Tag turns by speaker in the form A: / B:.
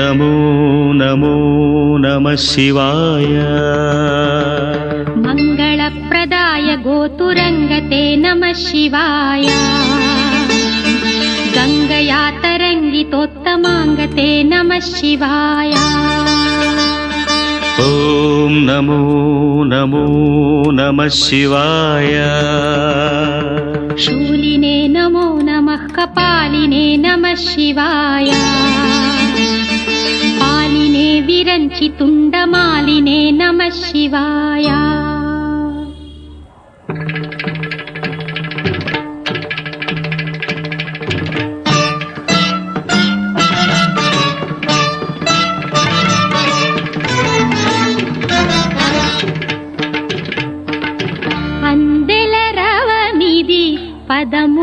A: నమో నమో నమః శివాయ.
B: మంగళప్రదాయ గోతురంగతే నమః శివాయ. గంగయా తరంగితోత్తమాంగతే నమః శివాయ.
A: ఓం నమో నమో నమః శివాయ.
B: శూలినే నమో నమః కపాలినే నమః శివాయ. పాలినే విరంచి తుండమాలినే నమః శివాయ. అందెల రవమిది పదము